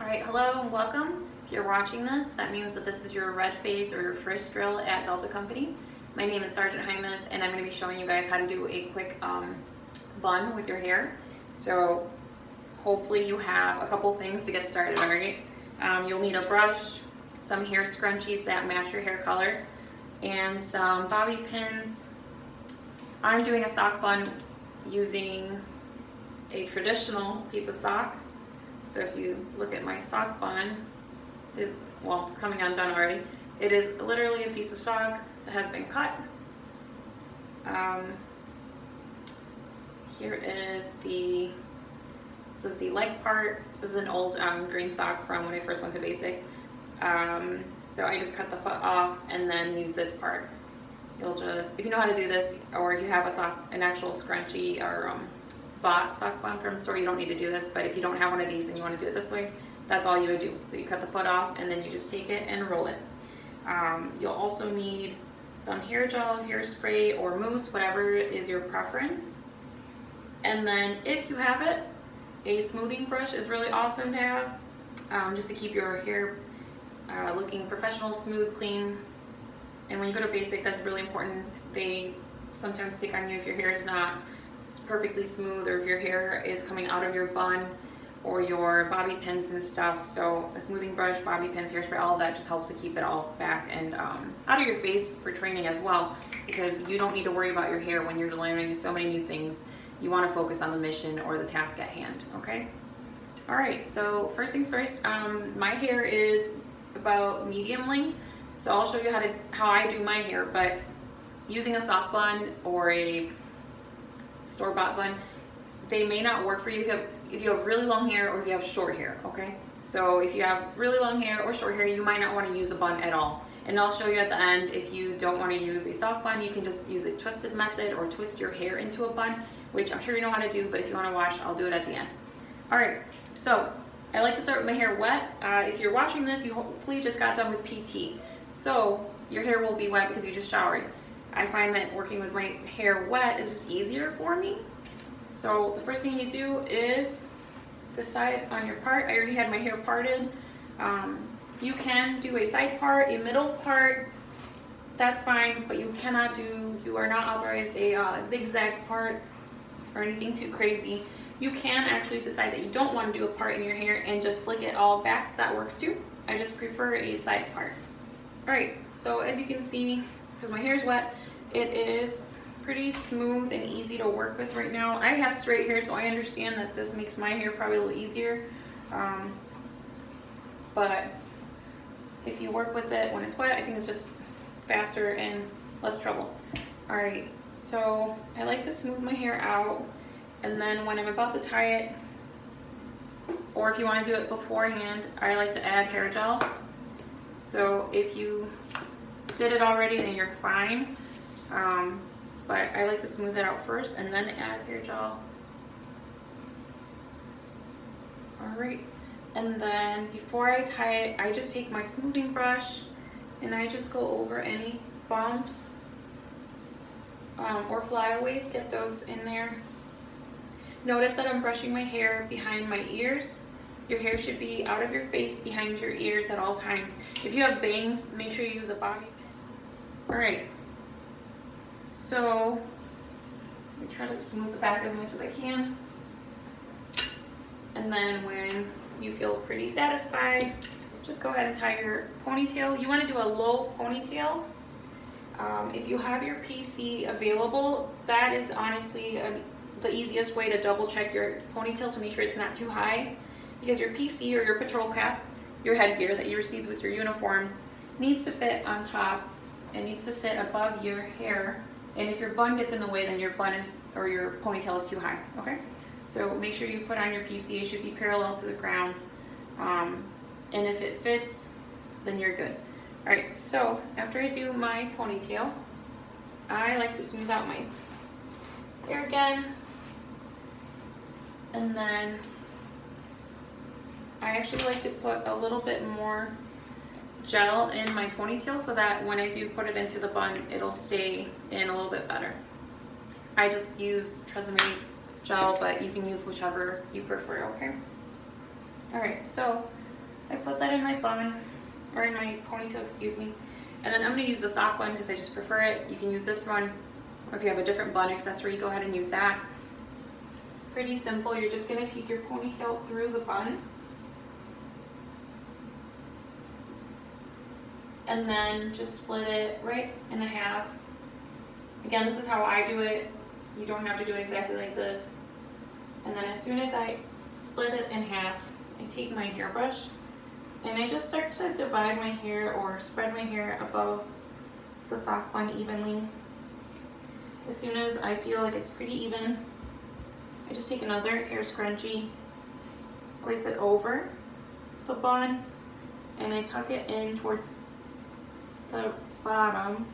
Alright, hello and welcome. If you're watching this, that means that this is your red phase or your first drill at Delta Company. My name is SGT Jaimes and I'm going to be showing you guys how to do a quick bun with your hair. So hopefully you have a couple things to get started, alright? You'll need a brush, some hair scrunchies that match your hair color, and some bobby pins. I'm doing a sock bun using a traditional piece of sock. So if you look at my sock bun, it's coming undone already. It is literally a piece of sock that has been cut. This is the leg part. This is an old green sock from when I first went to basic. So I just cut the foot off and then use this part. You'll just, if you know how to do this, or if you have an actual scrunchie or bought sock bun from the store, you don't need to do this, but if you don't have one of these and you want to do it this way, that's all you would do. So you cut the foot off and then you just take it and roll it. You'll also need some hair gel, hairspray, or mousse, whatever is your preference. And then if you have it, a smoothing brush is really awesome to have, just to keep your hair looking professional, smooth, clean. And when you go to basic, that's really important. They sometimes pick on you if your hair is not perfectly smooth, or if your hair is coming out of your bun or your bobby pins and stuff. So a smoothing brush, bobby pins, hairspray, all of that just helps to keep it all back and out of your face for training as well, because you don't need to worry about your hair when you're learning so many new things. You want to focus on the mission or the task at hand. Okay, all right, so first things first, my hair is about medium length, so I'll show you how I do my hair. But using a sock bun or a store-bought bun, they may not work for you if you have really long hair or if you have short hair. Okay, so if you have really long hair or short hair, you might not want to use a bun at all. And I'll show you at the end, if you don't want to use a sock bun, you can just use a twisted method or twist your hair into a bun, which I'm sure you know how to do, but if you want to watch, I'll do it at the end. All right, so I like to start with my hair wet. If you're watching this, you hopefully just got done with PT, so your hair will be wet because you just showered. I find that working with my hair wet is just easier for me. So the first thing you do is decide on your part. I already had my hair parted. You can do a side part, a middle part, that's fine, but you are not authorized a zigzag part or anything too crazy. You can actually decide that you don't want to do a part in your hair and just slick it all back. That works too. I just prefer a side part. All right, so as you can see, because my hair is wet, it is pretty smooth and easy to work with right now. I have straight hair, so I understand that this makes my hair probably a little easier. But if you work with it when it's wet, I think it's just faster and less trouble. All right, so I like to smooth my hair out, and then when I'm about to tie it, or if you want to do it beforehand, I like to add hair gel. So if you did it already, then you're fine. But I like to smooth it out first and then add hair gel. All right, and then before I tie it, I just take my smoothing brush and I just go over any bumps or flyaways, get those in there. Notice that I'm brushing my hair behind my ears. Your hair should be out of your face, behind your ears at all times. If you have bangs, make sure you use a bobby pin. All right, so let me try to smooth the back as much as I can. And then when you feel pretty satisfied, just go ahead and tie your ponytail. You want to do a low ponytail. If you have your PC available, that is honestly the easiest way to double check your ponytail, so make sure it's not too high, because your PC or your patrol cap, your headgear that you received with your uniform, needs to fit on top and needs to sit above your hair. And if your bun gets in the way, then your ponytail is too high. Okay, so make sure you put on your PC. It should be parallel to the ground, and if it fits, then you're good. All right, so after I do my ponytail, I like to smooth out my hair again, and then I actually like to put a little bit more gel in my ponytail so that when I do put it into the bun, it'll stay in a little bit better. I just use Tresemme gel, but you can use whichever you prefer, okay? All right, so I put that in my bun, or in my ponytail, excuse me. And then I'm gonna use the sock bun because I just prefer it. You can use this one, or if you have a different bun accessory, go ahead and use that. It's pretty simple. You're just gonna take your ponytail through the bun. And then just split it right in half. Again, this is how I do it. You don't have to do it exactly like this. And then as soon as I split it in half, I take my hairbrush and I just start to divide my hair or spread my hair above the sock bun evenly. As soon as I feel like it's pretty even, I just take another hair scrunchie, place it over the bun, and I tuck it in towards the bottom.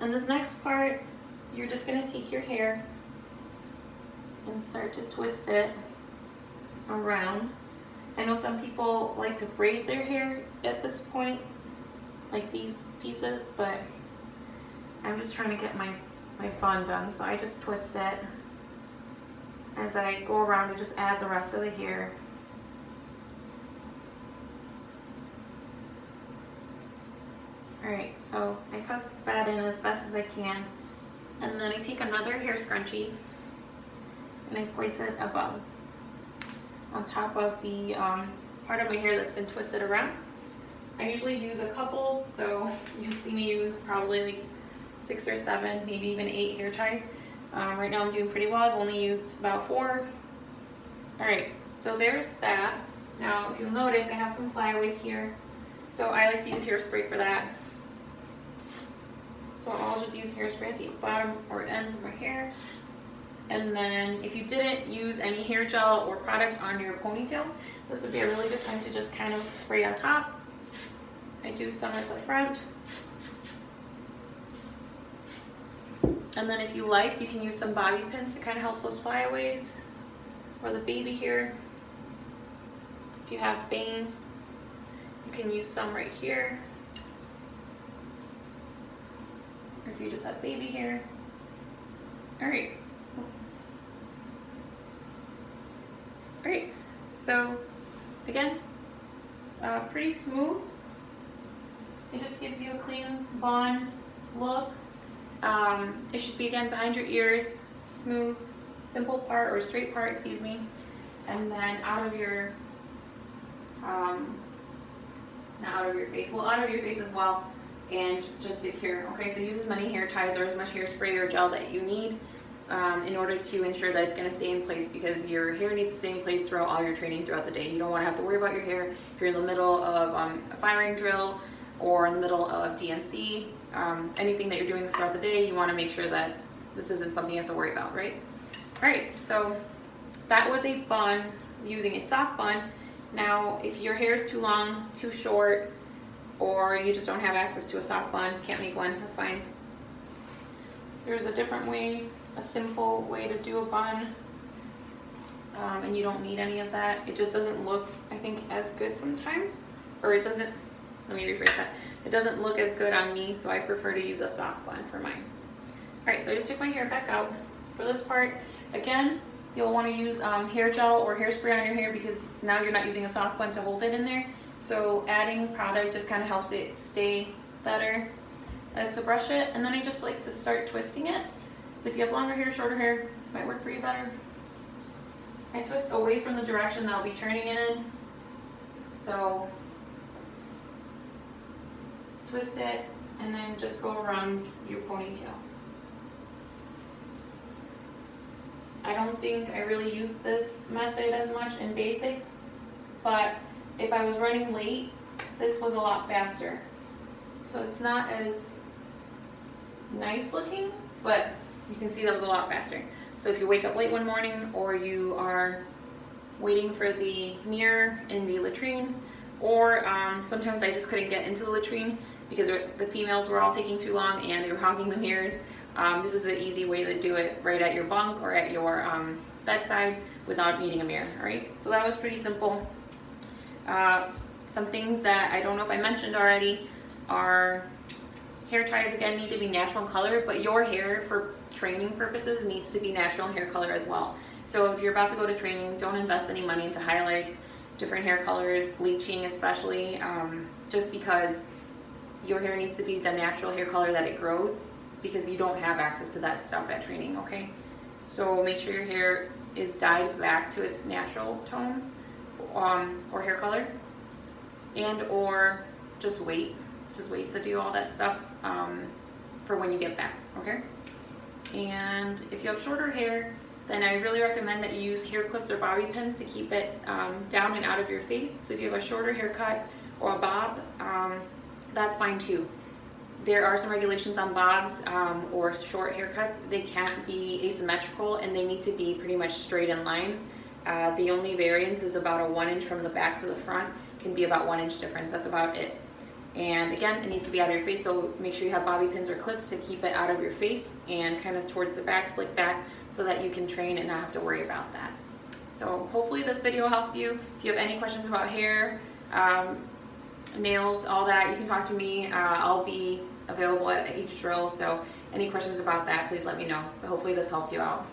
And this next part, you're just gonna take your hair and start to twist it around. I know some people like to braid their hair at this point, like these pieces, but I'm just trying to get my bun done, so I just twist it. As I go around, I just add the rest of the hair. Alright, so I tuck that in as best as I can, and then I take another hair scrunchie and I place it above, on top of the part of my hair that's been twisted around. I usually use a couple, so you'll see me use probably like 6 or 7, maybe even 8 hair ties. Right now I'm doing pretty well. I've only used about 4. Alright, so there's that. Now if you'll notice, I have some flyaways here, so I like to use hairspray for that. So I'll just use hairspray at the bottom or ends of my hair. And then if you didn't use any hair gel or product on your ponytail, this would be a really good time to just kind of spray on top. I do some at the front. And then if you like, you can use some bobby pins to kind of help those flyaways or the baby hair. If you have bangs, you can use some right here. Or if you just have baby hair. Alright. Alright, so again, pretty smooth. It just gives you a clean bun look. It should be again behind your ears, smooth, simple part or straight part, excuse me, and then out of your, not out of your face, well out of your face as well, and just secure. Okay, so use as many hair ties or as much hairspray or gel that you need in order to ensure that it's going to stay in place, because your hair needs to stay in place throughout all your training throughout the day. You don't want to have to worry about your hair if you're in the middle of a firing drill or in the middle of DNC. Anything that you're doing throughout the day, you want to make sure that this isn't something you have to worry about, right? Alright, so that was a bun using a sock bun. Now, if your hair is too long, too short, or you just don't have access to a sock bun, can't make one, that's fine. There's a different way, a simple way to do a bun, and you don't need any of that. It just doesn't look, I think, as good sometimes, or it doesn't, let me rephrase that. It doesn't look as good on me, so I prefer to use a sock bun for mine. Alright, so I just took my hair back out. For this part, again, you'll want to use hair gel or hairspray on your hair, because now you're not using a sock bun to hold it in there. So adding product just kind of helps it stay better. I like to brush it, and then I just like to start twisting it. So if you have longer hair, shorter hair, this might work for you better. I twist away from the direction that I'll be turning it in. So twist it, and then just go around your ponytail. I don't think I really use this method as much in basic, but if I was running late, this was a lot faster. So it's not as nice looking, but you can see that was a lot faster. So if you wake up late one morning, or you are waiting for the mirror in the latrine, or sometimes I just couldn't get into the latrine because the females were all taking too long and they were hogging the mirrors. This is an easy way to do it right at your bunk or at your bedside without needing a mirror, alright? So that was pretty simple. Some things that I don't know if I mentioned already are hair ties, again, need to be natural in color, but your hair for training purposes needs to be natural hair color as well. So if you're about to go to training, don't invest any money into highlights different hair colors, bleaching especially, just because your hair needs to be the natural hair color that it grows, because you don't have access to that stuff at training, okay? So make sure your hair is dyed back to its natural tone or hair color, and or just wait to do all that stuff for when you get back, okay? And if you have shorter hair, then I really recommend that you use hair clips or bobby pins to keep it down and out of your face. So if you have a shorter haircut or a bob, that's fine too. There are some regulations on bobs or short haircuts. They can't be asymmetrical and they need to be pretty much straight in line. The only variance is about a 1 inch from the back to the front, can be about 1 inch difference. That's about it. And again, it needs to be out of your face, so make sure you have bobby pins or clips to keep it out of your face and kind of towards the back, slick back, so that you can train and not have to worry about that. So hopefully this video helped you. If you have any questions about hair, nails, all that, you can talk to me. I'll be available at each drill, so any questions about that, please let me know. But hopefully this helped you out.